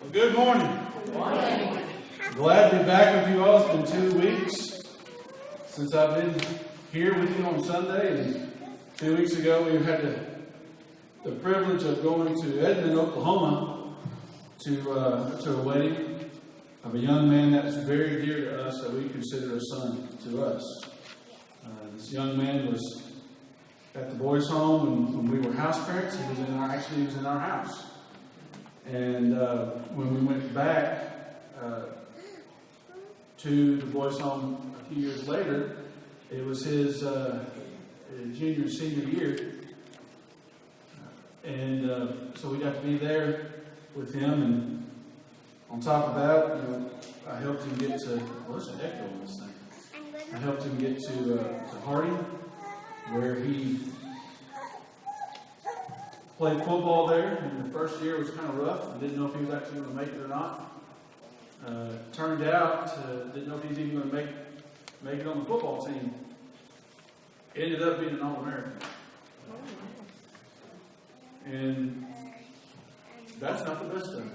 Well, good morning. Good morning. Glad to be back with you all. It's been 2 weeks since I've been here with you on Sunday. And 2 weeks ago, we had the privilege of going to Edmond, Oklahoma to a wedding of a young man that was very dear to us, that we consider a son to us. This young man was at the boys' home when we were house parents. He was in our house. And when we went back to the boys' home a few years later, it was his junior and senior year. And so we got to be there with him. And on top of that, I helped him get to, there's an echo on this thing. I helped him get to Harding, where he played football there, and the first year was kind of rough. I didn't know if he was actually going to make it or not. Turned out, didn't know if he was even going to make it on the football team. Ended up being an All-American. And that's not the best of it.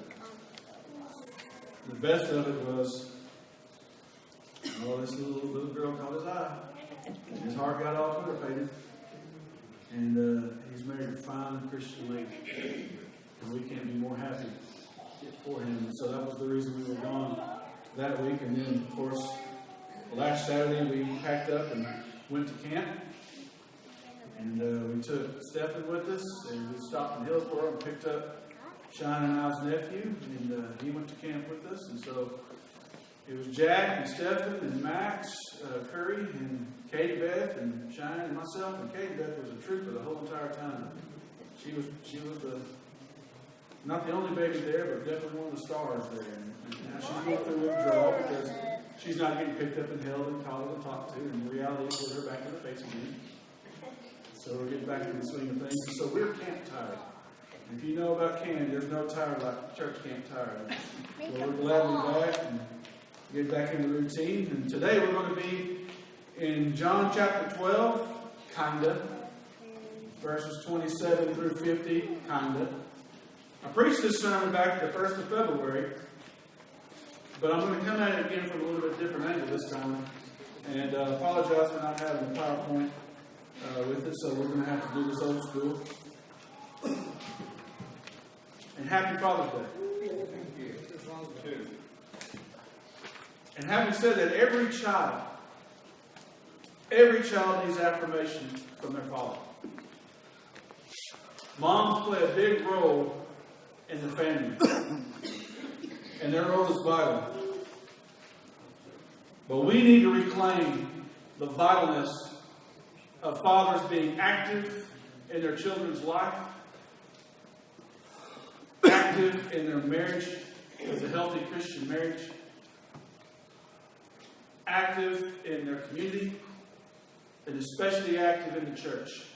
The best of it was, this little girl caught his eye. And his heart got all Twitter-pated. And he's married a fine Christian lady. And we can't be more happy for him. And so that was the reason we were gone that week. And then, of course, last Saturday we packed up and went to camp. And we took Stephen with us. And we stopped in Hillsboro and picked up Shine and I's nephew. And he went to camp with us. And so it was Jack and Stephen and Max Curry and Katie Beth and Shine and myself. And Katie Beth was a trooper the whole entire time. She was not the only baby there, but definitely one of the stars there. And now she's going through withdrawal because she's not getting picked up and held and coddled and talked to. And the reality is put her back in the face again. So we're getting back in the swing of things. And so we're camp tired. And if you know about camp, there's no tired like church camp tired. So we're glad to be back and get back in the routine. And today we're going to be in John chapter 12, kinda, verses 27 through 50, kinda. I preached this sermon back the 1st of February, but I'm going to come at it again from a little bit different angle this time. And apologize for not having the PowerPoint with us, so we're going to have to do this old school. And happy Father's Day. Thank you. And having said that, every child needs affirmation from their father. Moms play a big role in the family. And their role is vital. But we need to reclaim the vitalness of fathers being active in their children's life, active in their marriage as a healthy Christian marriage, active in their community, and especially active in the church.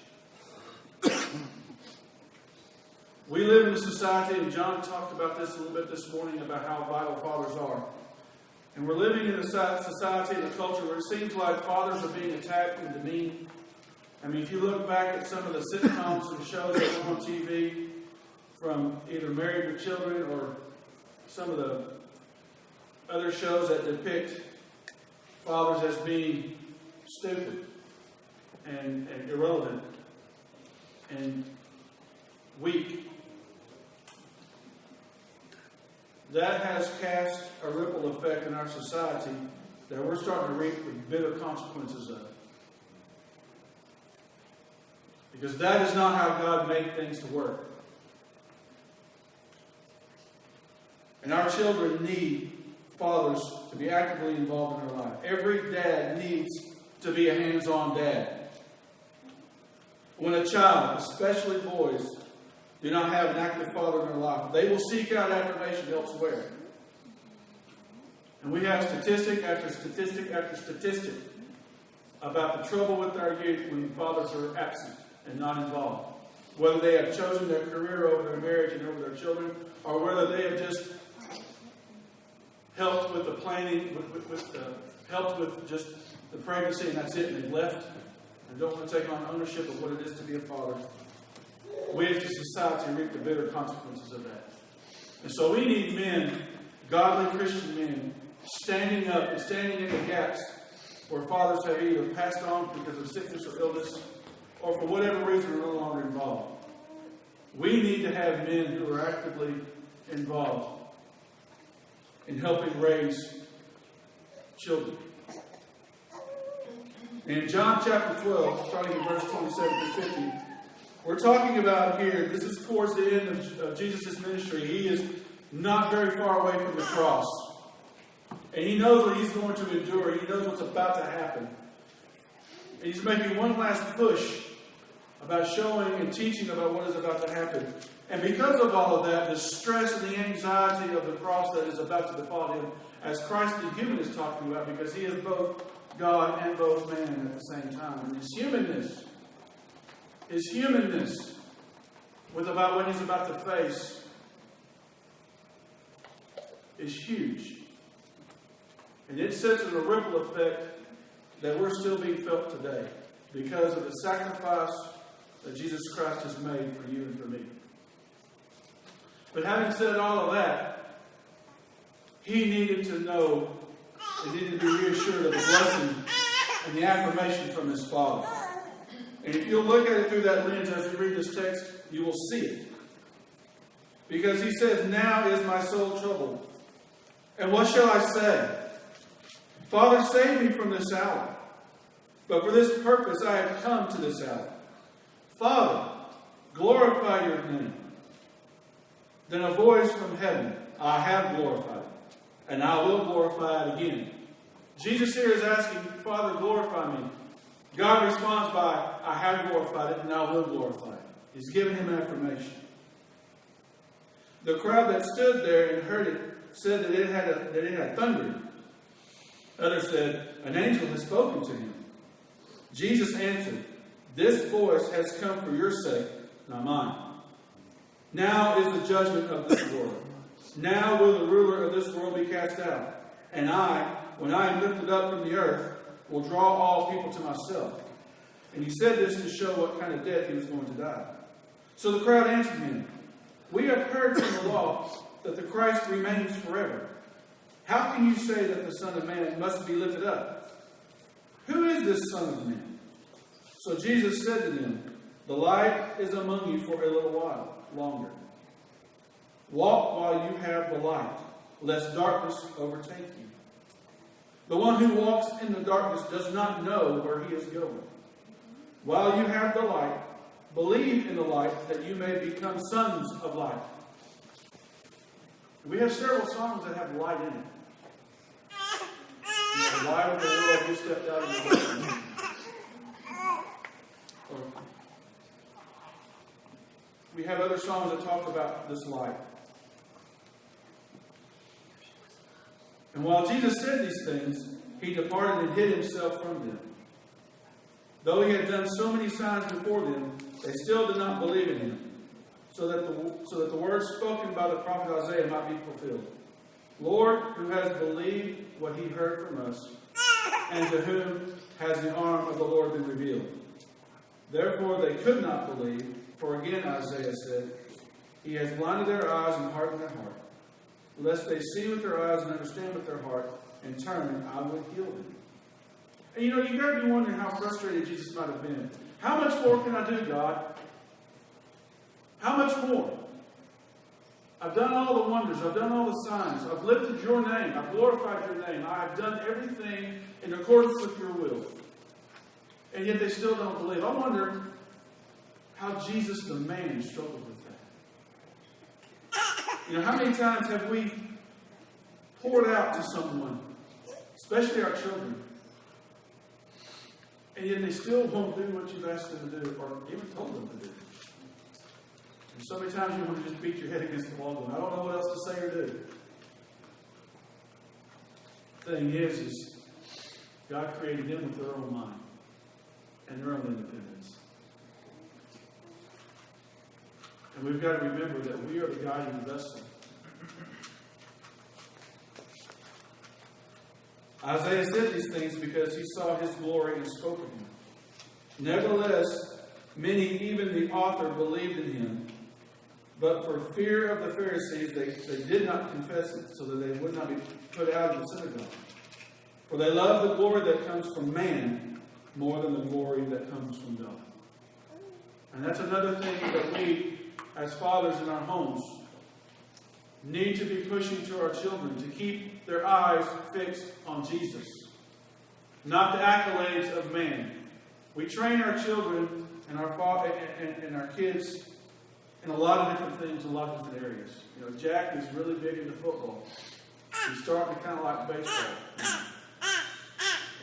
We live in a society, and John talked about this a little bit this morning, about how vital fathers are. And we're living in a society and a culture where it seems like fathers are being attacked and demeaned. I mean, if you look back at some of the sitcoms and shows that are on TV, from either Married with Children or some of the other shows that depict fathers as being stupid and irrelevant and weak, that has cast a ripple effect in our society that we're starting to reap the bitter consequences of. Because that is not how God made things to work. And our children need fathers to be actively involved in their life. Every dad needs to be a hands-on dad. When a child, especially boys, do not have an active father in their life, they will seek out affirmation elsewhere. And we have statistic after statistic after statistic about the trouble with our youth when fathers are absent and not involved. Whether they have chosen their career over their marriage and over their children, or whether they have just helped with the planning, helped with just the pregnancy, and that's it, and they've left and don't want to take on ownership of what it is to be a father. We as a society reap the bitter consequences of that. And so we need men, godly Christian men, standing up and standing in the gaps where fathers have either passed on because of sickness or illness, or for whatever reason are no longer involved. We need to have men who are actively involved in helping raise children. In John chapter 12, starting in verse 27 to 50, we're talking about here, this is towards the end of Jesus' ministry. He is not very far away from the cross. And he knows what he's going to endure. He knows what's about to happen. And he's making one last push about showing and teaching about what is about to happen. And because of all of that, the stress and the anxiety of the cross that is about to befall him, as Christ the human is talking about, because he is both God and both man at the same time. And his humanness with about what he's about to face is huge. And it sets in a ripple effect that we're still being felt today because of the sacrifice that Jesus Christ has made for you and for me. But having said all of that, he needed to know and needed to be reassured of the blessing and the affirmation from his Father. And if you'll look at it through that lens as we read this text, you will see it. Because he says, "Now is my soul troubled. And what shall I say? Father, save me from this hour. But for this purpose I have come to this hour. Father, glorify your name." Then a voice from heaven, "I have glorified it, and I will glorify it again." Jesus here is asking, "Father, glorify me." God responds by, "I have glorified it, and I will glorify it." He's giving him affirmation. The crowd that stood there and heard it said that it had thundered. Others said, "An angel has spoken to him." Jesus answered, "This voice has come for your sake, not mine. Now is the judgment of this world. Now will the ruler of this world be cast out. And I, when I am lifted up from the earth, will draw all people to myself." And he said this to show what kind of death he was going to die. So the crowd answered him, "We have heard from the law that the Christ remains forever. How can you say that the Son of Man must be lifted up? Who is this Son of Man?" So Jesus said to them, "The light is among you for a little while longer. Walk while you have the light, lest darkness overtake you. The one who walks in the darkness does not know where he is going. While you have the light, believe in the light that you may become sons of light." We have several songs that have light in it. The light of the world, you stepped out in the light. We have other songs that talk about this light. And while Jesus said these things, he departed and hid himself from them. Though he had done so many signs before them, they still did not believe in him, so that the words spoken by the prophet Isaiah might be fulfilled. "Lord, who has believed what he heard from us, and to whom has the arm of the Lord been revealed?" Therefore they could not believe, for again Isaiah said, "He has blinded their eyes and hardened their heart, lest they see with their eyes and understand with their heart, and turn, and I would heal them." And you've got to be wondering how frustrated Jesus might have been. How much more can I do, God? How much more? I've done all the wonders. I've done all the signs. I've lifted your name. I've glorified your name. I have done everything in accordance with your will. And yet they still don't believe. I wonder how Jesus the man struggled with that. How many times have we poured out to someone, especially our children, and yet they still won't do what you've asked them to do, or even told them to do? And so many times you want to just beat your head against the wall going, "I don't know what else to say or do." The thing is God created them with their own mind and their own independence. And we've got to remember that we are the guiding vessel. Isaiah said these things because he saw his glory and spoke of him. Nevertheless, many, even the author, believed in him, But for fear of the Pharisees, they did not confess it, so that they would not be put out of the synagogue. For they love the glory that comes from man more than the glory that comes from God. And that's another thing that we, as fathers in our homes, need to be pushing to our children, to keep their eyes fixed on Jesus, not the accolades of man. We train our children and our kids in a lot of different things, in a lot of different areas. You know, Jack is really big into football. He's starting to kind of like baseball.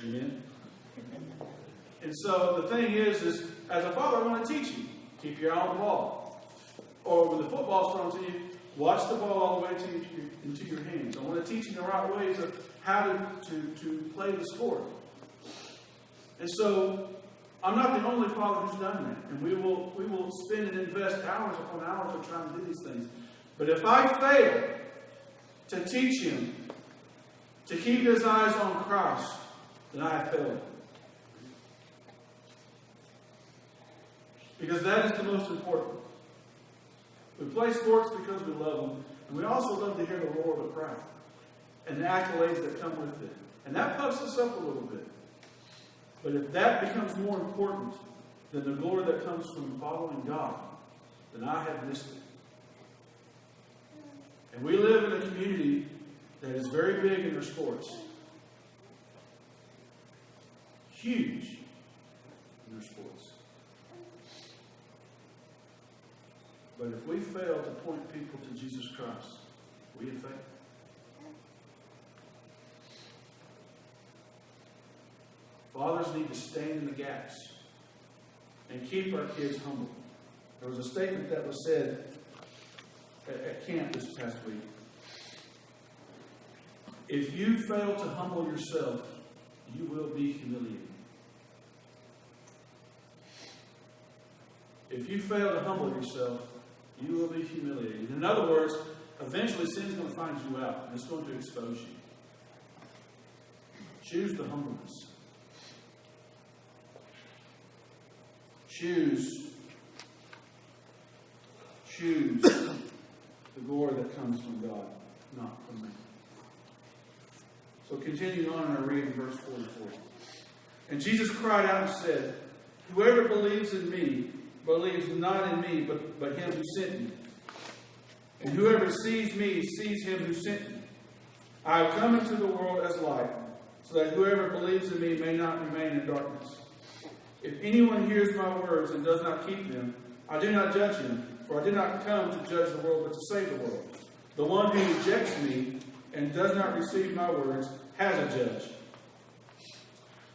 Amen. And so the thing is as a father, I want to teach you. Keep your eye on the ball. Or when the football's thrown to you, watch the ball all the way into your hands. I want to teach you the right ways of how to play the sport. And so, I'm not the only father who's done that. And we will spend and invest hours upon hours of trying to do these things. But if I fail to teach him to keep his eyes on Christ, then I have failed. Because that is the most important. We play sports because we love them. And we also love to hear the roar of the crowd. And the accolades that come with it. And that puffs us up a little bit. But if that becomes more important than the glory that comes from following God, then I have missed it. And we live in a community that is very big in their sports. Huge in their sports. But if we fail to point people to Jesus Christ, we have failed. Fathers need to stand in the gaps and keep our kids humble. There was a statement that was said at camp this past week. If you fail to humble yourself, you will be humiliated. If you fail to humble yourself, you will be humiliated. In other words, eventually sin is going to find you out and it's going to expose you. Choose the humbleness. Choose the glory that comes from God, not from man. So continuing on in our reading, verse 44. And Jesus cried out and said, whoever believes in me, believes not in me, but him who sent me. And whoever sees me, sees him who sent me. I have come into the world as light, so that whoever believes in me may not remain in darkness. If anyone hears my words and does not keep them, I do not judge him, for I did not come to judge the world, but to save the world. The one who rejects me and does not receive my words has a judge.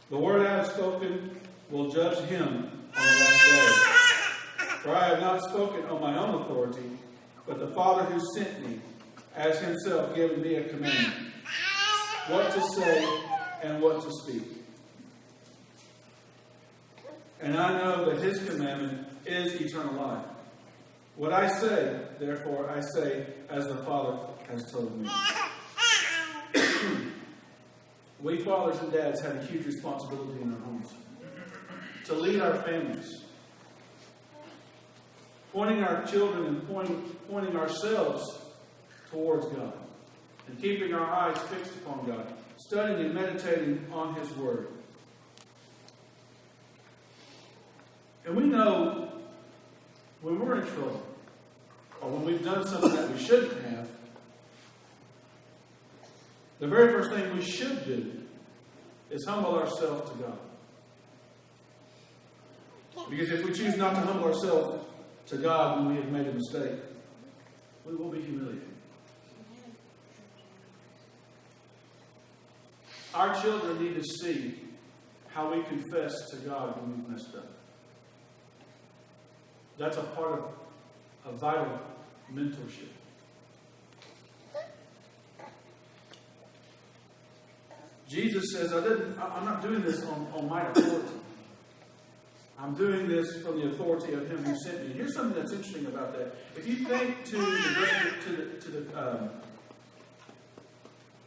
The word I have spoken will judge him on the last day. For I have not spoken on my own authority, but the Father who sent me has himself given me a command, what to say and what to speak. And I know that his commandment is eternal life. What I say, therefore, I say as the Father has told me. We fathers and dads have a huge responsibility in our homes to lead our families, pointing our children and pointing ourselves towards God, and keeping our eyes fixed upon God, studying and meditating on his word. And we know when we're in trouble, or when we've done something that we shouldn't have, the very first thing we should do is humble ourselves to God. Because if we choose not to humble ourselves to God when we have made a mistake, we will be humiliated. Our children need to see how we confess to God when we've messed up. That's a part of a vital mentorship. Jesus says, I'm not doing this on my authority. I'm doing this from the authority of him who sent me. And here's something that's interesting about that. If you think to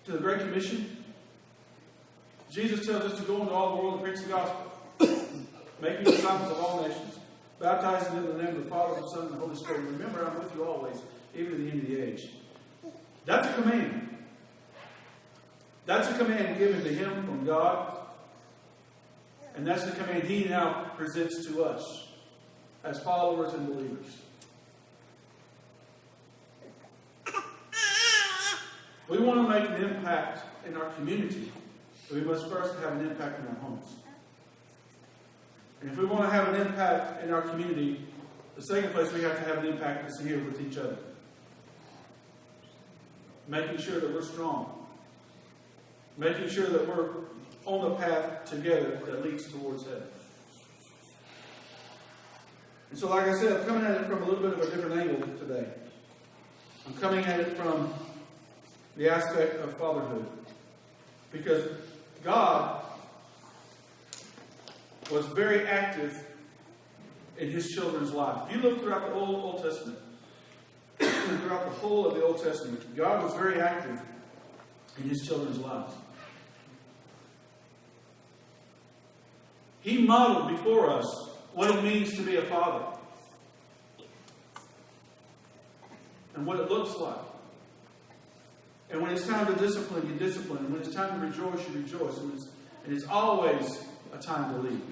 the Great Commission, Jesus tells us to go into all the world and preach the gospel, making disciples of all nations, baptizing them in the name of the Father, the Son, and the Holy Spirit. Remember, I'm with you always, even to the end of the age. That's a command. That's a command given to him from God. And that's the command he now presents to us as followers and believers. We want to make an impact in our community. We must first have an impact in our homes. And if we want to have an impact in our community, the second place we have to have an impact is here with each other. Making sure that we're strong. Making sure that we're on the path together that leads towards heaven. And so, like I said, I'm coming at it from a little bit of a different angle today. I'm coming at it from the aspect of fatherhood. Because God was very active in his children's life. If you look throughout the Old Testament, throughout the whole of the Old Testament, God was very active in his children's lives. He modeled before us what it means to be a father. And what it looks like. And when it's time to discipline, you discipline. And when it's time to rejoice, you rejoice. And it's always a time to lead.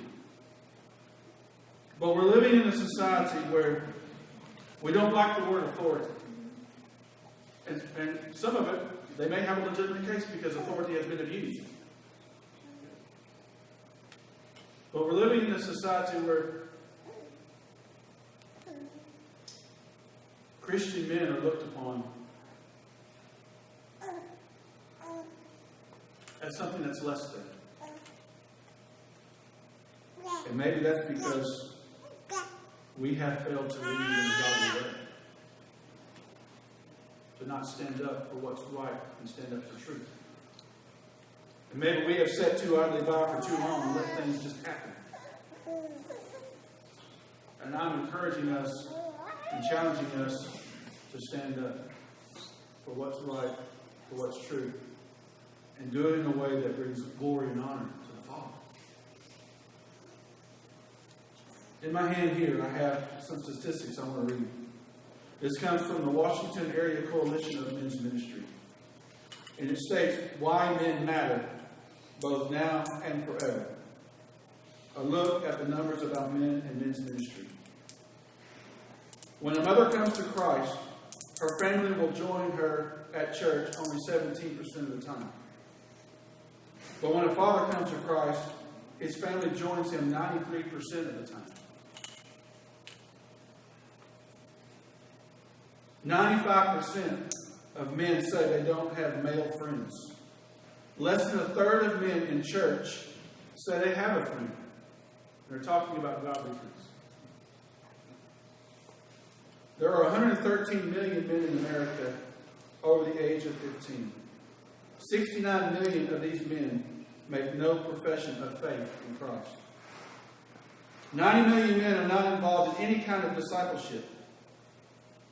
But we're living in a society where we don't like the word authority. And some of it, they may have a legitimate case because authority has been abused. But we're living in a society where Christian men are looked upon as something that's less than. And maybe that's because we have failed to lead in a godly way. To not stand up for what's right and stand up for truth. And maybe we have sat too idly by for too long and let things just happen. And I'm encouraging us and challenging us to stand up for what's right, for what's true, and do it in a way that brings glory and honor to the Father. In my hand here, I have some statistics I want to read. This comes from the Washington Area Coalition of Men's Ministry. And it states why men matter, both now and forever. A look at the numbers about men and men's ministry. When a mother comes to Christ, her family will join her at church only 17% of the time. But when a father comes to Christ, his family joins him 93% of the time. 95% of men say they don't have male friends. Less than a third of men in church say they have a friend. They're talking about godly friends. There are 113 million men in America over the age of 15. 69 million of these men make no profession of faith in Christ. 90 million men are not involved in any kind of discipleship.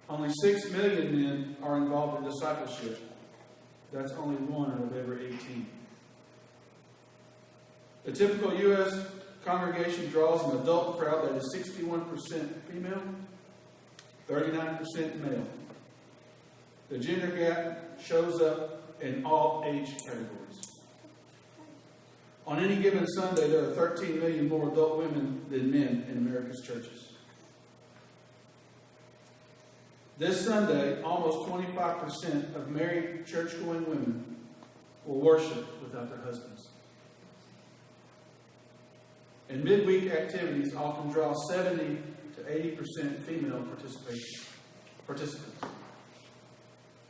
Only 6 million men are involved in discipleship. That's only 1 out of every 18. The typical U.S. congregation draws an adult crowd that is 61% female, 39% male. The gender gap shows up in all age categories. On any given Sunday, there are 13 million more adult women than men in America's churches. This Sunday, almost 25% of married church-going women will worship without their husbands. And midweek activities often draw 70 to 80% female participants.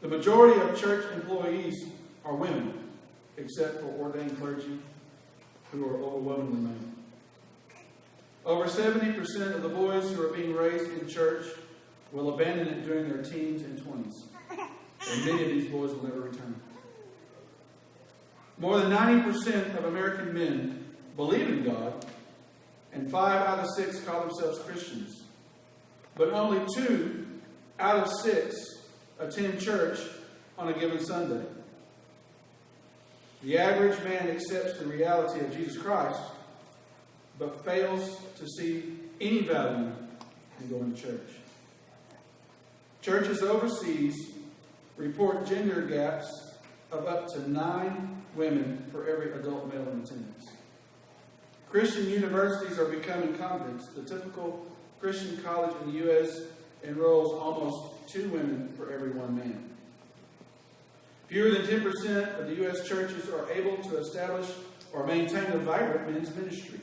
The majority of church employees are women, except for ordained clergy, who are overwhelmingly male. Over 70% of the boys who are being raised in church will abandon it during their teens and 20s. And many of these boys will never return. More than 90% of American men believe in God, and 5 out of 6 call themselves Christians. But only 2 out of 6 attend church on a given Sunday. The average man accepts the reality of Jesus Christ, but fails to see any value and going to church. Churches overseas report gender gaps of up to 9 women for every adult male in attendance. Christian universities are becoming convents. The typical Christian college in the U.S. enrolls almost 2 women for every 1 man. Fewer than 10% of the U.S. churches are able to establish or maintain a vibrant men's ministry.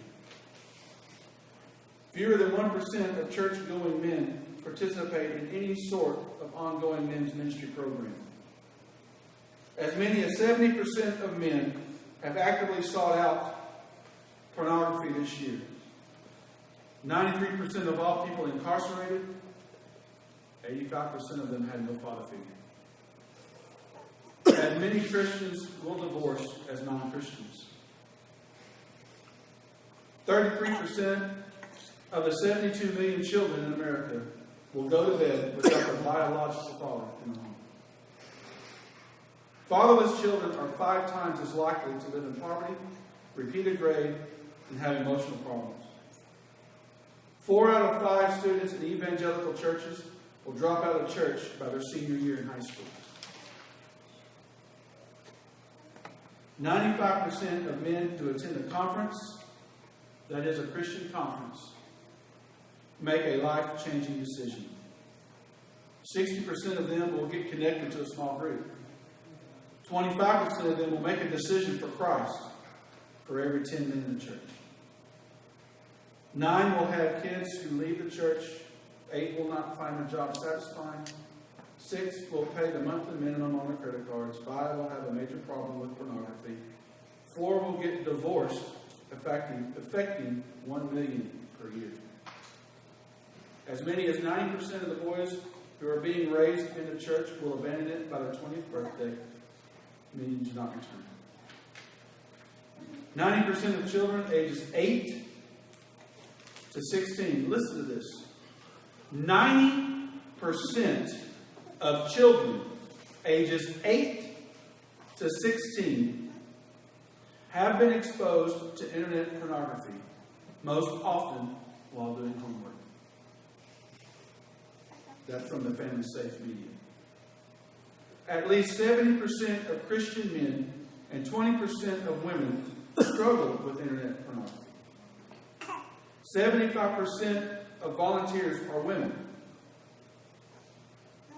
Fewer than 1% of church-going men participate in any sort of ongoing men's ministry program. As many as 70% of men have actively sought out pornography this year. 93% of all people incarcerated, 85% of them had no father figure. As many Christians will divorce as non-Christians. 33% of the 72 million children in America will go to bed without a biological father in the home. Fatherless children are 5 times as likely to live in poverty, repeated grade, and have emotional problems. 4 out of 5 students in evangelical churches will drop out of church by their senior year in high school. 95% of men who attend a conference, that is a Christian conference, make a life-changing decision. 60% of them will get connected to a small group. 25% of them will make a decision for Christ for every 10 men in the church. 9 will have kids who leave the church. 8 will not find a job satisfying. 6 will pay the monthly minimum on their credit cards. 5 will have a major problem with pornography. 4 will get divorced, affecting 1 million per year. As many as 90% of the boys who are being raised in the church will abandon it by their 20th birthday, meaning do not return. 90% of children ages 8 to 16, listen to this, 90% of children ages 8 to 16 have been exposed to internet pornography, most often while doing homework. That's from the Family Safe Media. At least 70% of Christian men and 20% of women struggle with internet pornography. 75% of volunteers are women.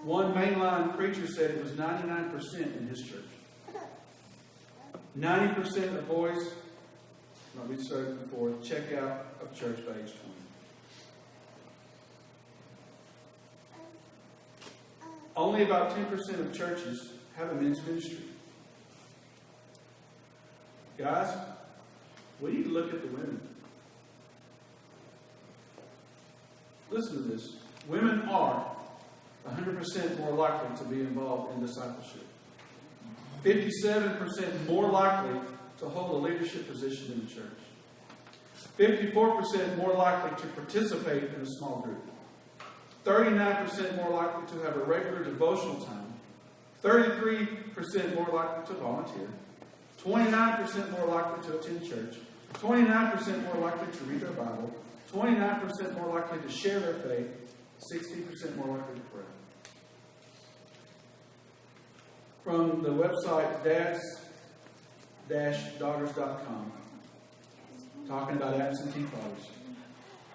One mainline preacher said it was 99% in his church. 90% of boys, like we said before, check out of church by age 20. Only about 10% of churches have a men's ministry. Guys, we need to look at the women. Listen to this. Women are 100% more likely to be involved in discipleship. 57% more likely to hold a leadership position in the church. 54% more likely to participate in a small group. 39% more likely to have a regular devotional time. 33% more likely to volunteer. 29% more likely to attend church. 29% more likely to read their Bible. 29% more likely to share their faith. 60% more likely to pray. From the website dads-daughters.com, talking about absentee fathers.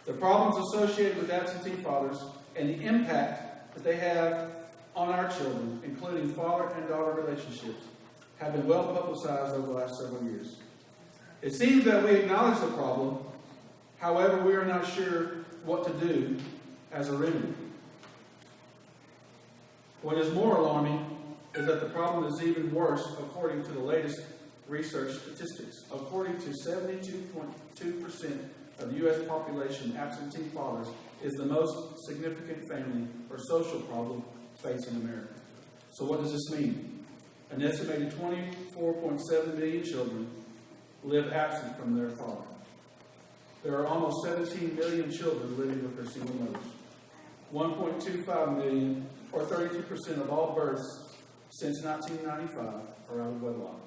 The problems associated with absentee fathers and the impact that they have on our children, including father and daughter relationships, have been well publicized over the last several years. It seems that we acknowledge the problem, however, we are not sure what to do as a remedy. What is more alarming is that the problem is even worse according to the latest research statistics. According to 72.2% of the U.S. population, absentee fathers is the most significant family or social problem facing America. So what does this mean? An estimated 24.7 million children live absent from their father. There are almost 17 million children living with their single mothers. 1.25 million, or 32% of all births since 1995, are out of wedlock.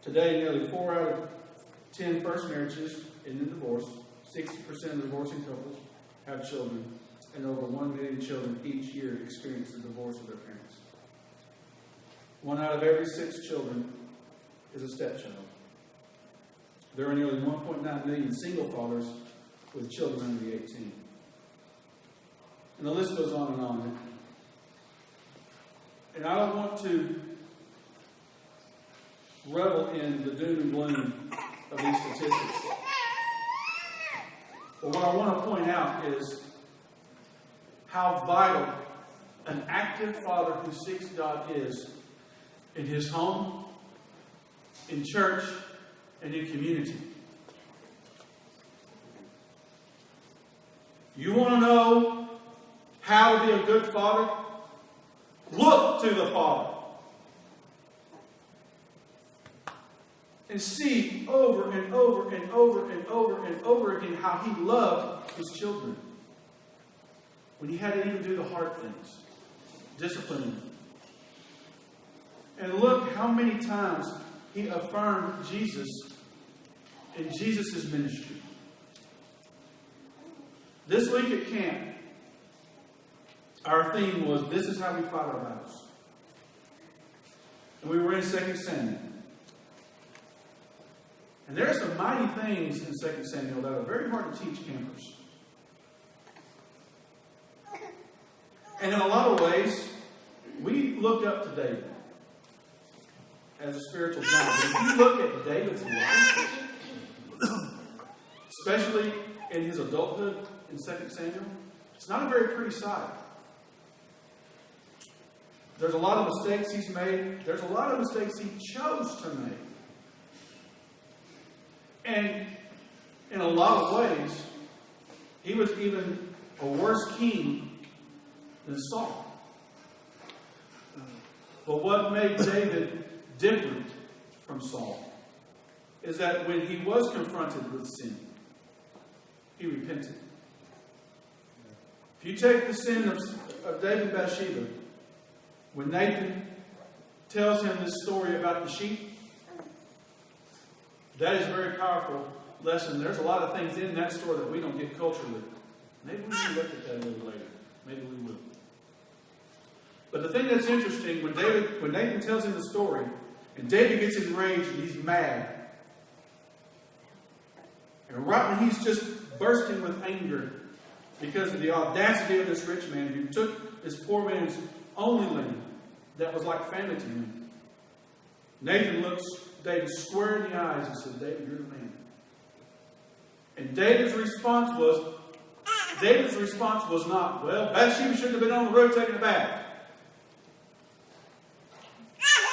Today, nearly 4 out of 10 first marriages end in divorce. 60% of divorcing couples have children, and over 1 million children each year experience the divorce of their parents. 1 out of every 6 children is a stepchild. There are nearly 1.9 million single fathers with children under the 18. And the list goes on and on. And I don't want to revel in the doom and gloom of these statistics. But what I want to point out is how vital an active father who seeks God is in his home, in church, and in community. You want to know how to be a good father? Look to the Father. And see over and over and over and over and over again how he loved his children. When he had to even do the hard things. Disciplining them. And look how many times he affirmed Jesus in Jesus' ministry. This week at camp, our theme was, "This is how we fight our battles." And we were in 2 Samuel. And there are some mighty things in 2 Samuel that are very hard to teach campers. And in a lot of ways, we look up to David as a spiritual giant. But if you look at David's life, especially in his adulthood in 2 Samuel, it's not a very pretty sight. There's a lot of mistakes he's made. There's a lot of mistakes he chose to make. And in a lot of ways, he was even a worse king than Saul. But what made David different from Saul is that when he was confronted with sin, he repented. If you take the sin of David and Bathsheba, when Nathan tells him this story about the sheep, that is a very powerful lesson. There's a lot of things in that story that we don't get culturally. Maybe we can look at that a little later. Maybe we will. But the thing that's interesting, when Nathan tells him the story, and David gets enraged and he's mad, and right when he's just bursting with anger because of the audacity of this rich man who took this poor man's only lamb that was like family to him, Nathan looks David square in the eyes and said, "David, you're the man." And David's response was not, "Well, Bathsheba shouldn't have been on the road taking a bath.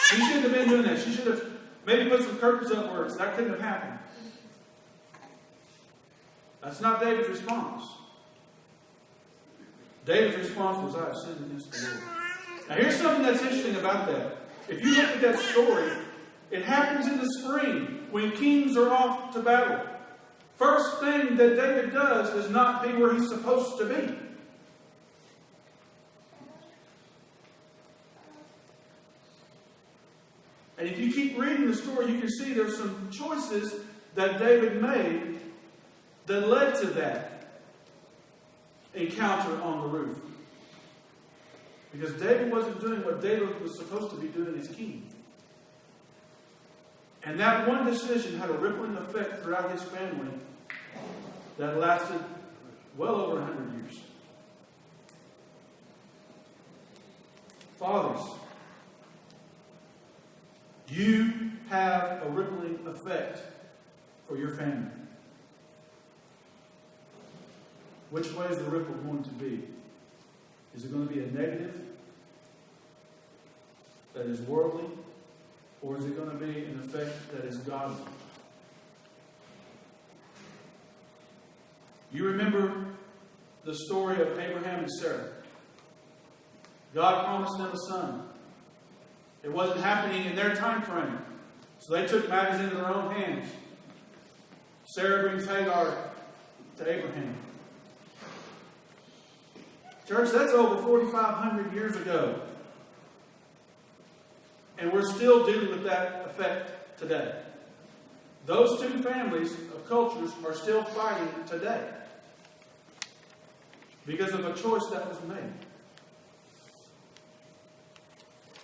She shouldn't have been doing that. She should have maybe put some curtains upwards. That couldn't have happened." That's not David's response. David's response was, "I have sinned against the Lord." Now here's something that's interesting about that. If you look at that story, it happens in the spring when kings are off to battle. First thing that David does is not be where he's supposed to be. And if you keep reading the story, you can see there's some choices that David made that led to that encounter on the roof. Because David wasn't doing what David was supposed to be doing as king. And that one decision had a rippling effect throughout his family that lasted well over 100 years. Fathers, you have a rippling effect for your family. Which way is the ripple going to be? Is it going to be a negative that is worldly? Or is it going to be an effect that is godly? You remember the story of Abraham and Sarah. God promised them a son. It wasn't happening in their time frame. So they took matters into their own hands. Sarah brings Hagar to Abraham. Church, that's over 4,500 years ago. And we're still dealing with that effect today. Those two families of cultures are still fighting today. because of a choice that was made.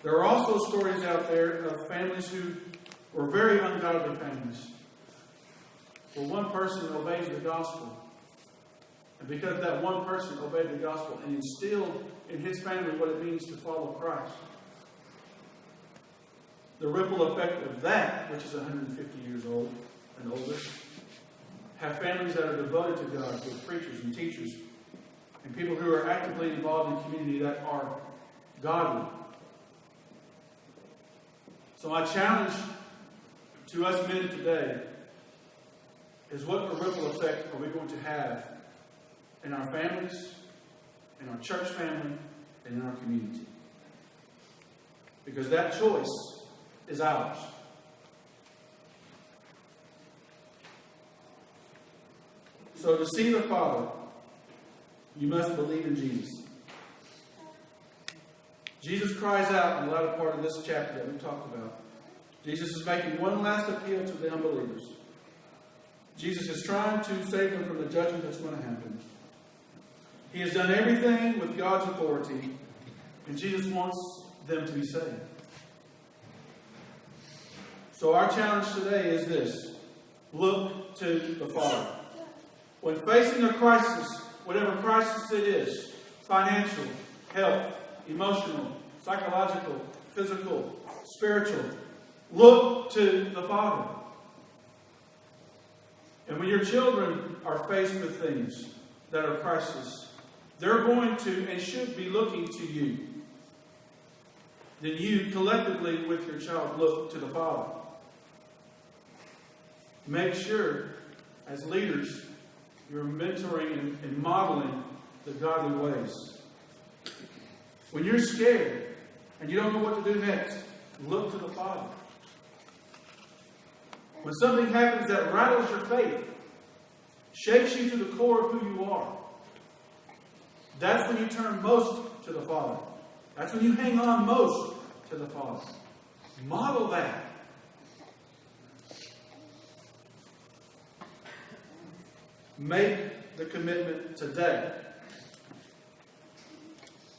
There are also stories out there of families who were very ungodly families, where one person obeys the gospel. And because that one person obeyed the gospel and instilled in his family what it means to follow Christ, the ripple effect of that, which is 150 years old and older, have families that are devoted to God with preachers and teachers and people who are actively involved in community that are godly. So my challenge to us men today is, what the ripple effect are we going to have in our families, in our church family, and in our community? Because that choice is ours. So to see the Father, you must believe in Jesus. Jesus cries out in the latter part of this chapter that we talked about. Jesus is making one last appeal to the unbelievers. Jesus is trying to save them from the judgment that's going to happen. He has done everything with God's authority, and Jesus wants them to be saved. So our challenge today is this: look to the Father. When facing a crisis, whatever crisis it is, financial, health, emotional, psychological, physical, spiritual, look to the Father. And when your children are faced with things that are crisis, they're going to and should be looking to you. Then you, collectively with your child, look to the Father. Make sure, as leaders, you're mentoring and modeling the godly ways. When you're scared and you don't know what to do next, look to the Father. When something happens that rattles your faith, shakes you to the core of who you are, that's when you turn most to the Father. That's when you hang on most to the Father. Model that. Make the commitment today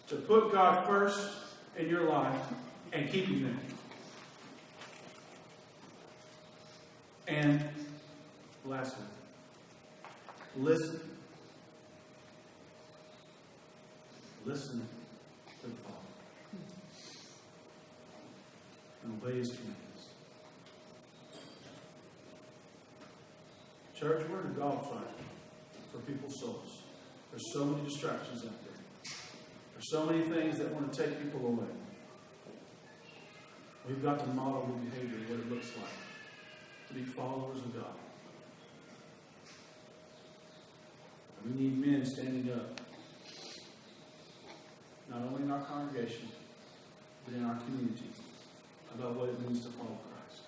to put God first in your life and keep Him there. And lastly, listen. Listen to the Father and obey His commands. Church, we're in a dogfight for people's souls. There's so many distractions out there. There's so many things that want to take people away. We've got to model the behavior, what it looks like to be followers of God. And we need men standing up, not only in our congregation, but in our community, about what it means to follow Christ.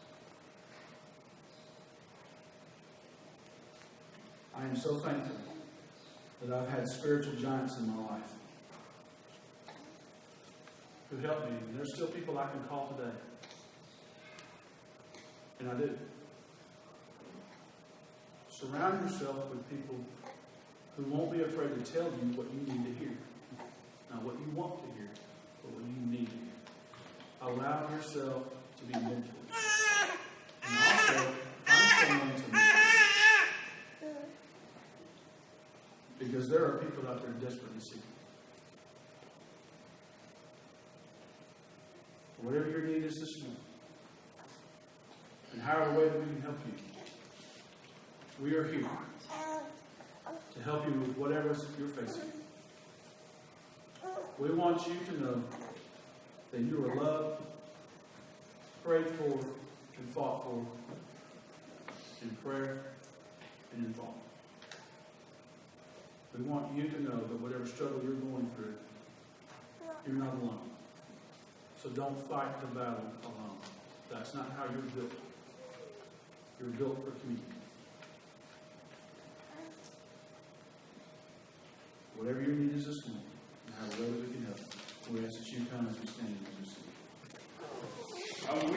I am so thankful that I've had spiritual giants in my life who helped me. And there's still people I can call today. And I do. Surround yourself with people who won't be afraid to tell you what you need to hear. Not what you want to hear, but what you need to hear. Allow yourself to be mentored. And also, find someone to mentor. Because there are people out there desperately seeking. Whatever your need is this morning, and however way that we can help you, we are here to help you with whatever you're facing. We want you to know that you are loved, prayed for, and fought for in prayer and in thought. We want you to know that whatever struggle you're going through, you're not alone. So don't fight the battle alone. That's not how you're built. You're built for community. Whatever your need is this morning,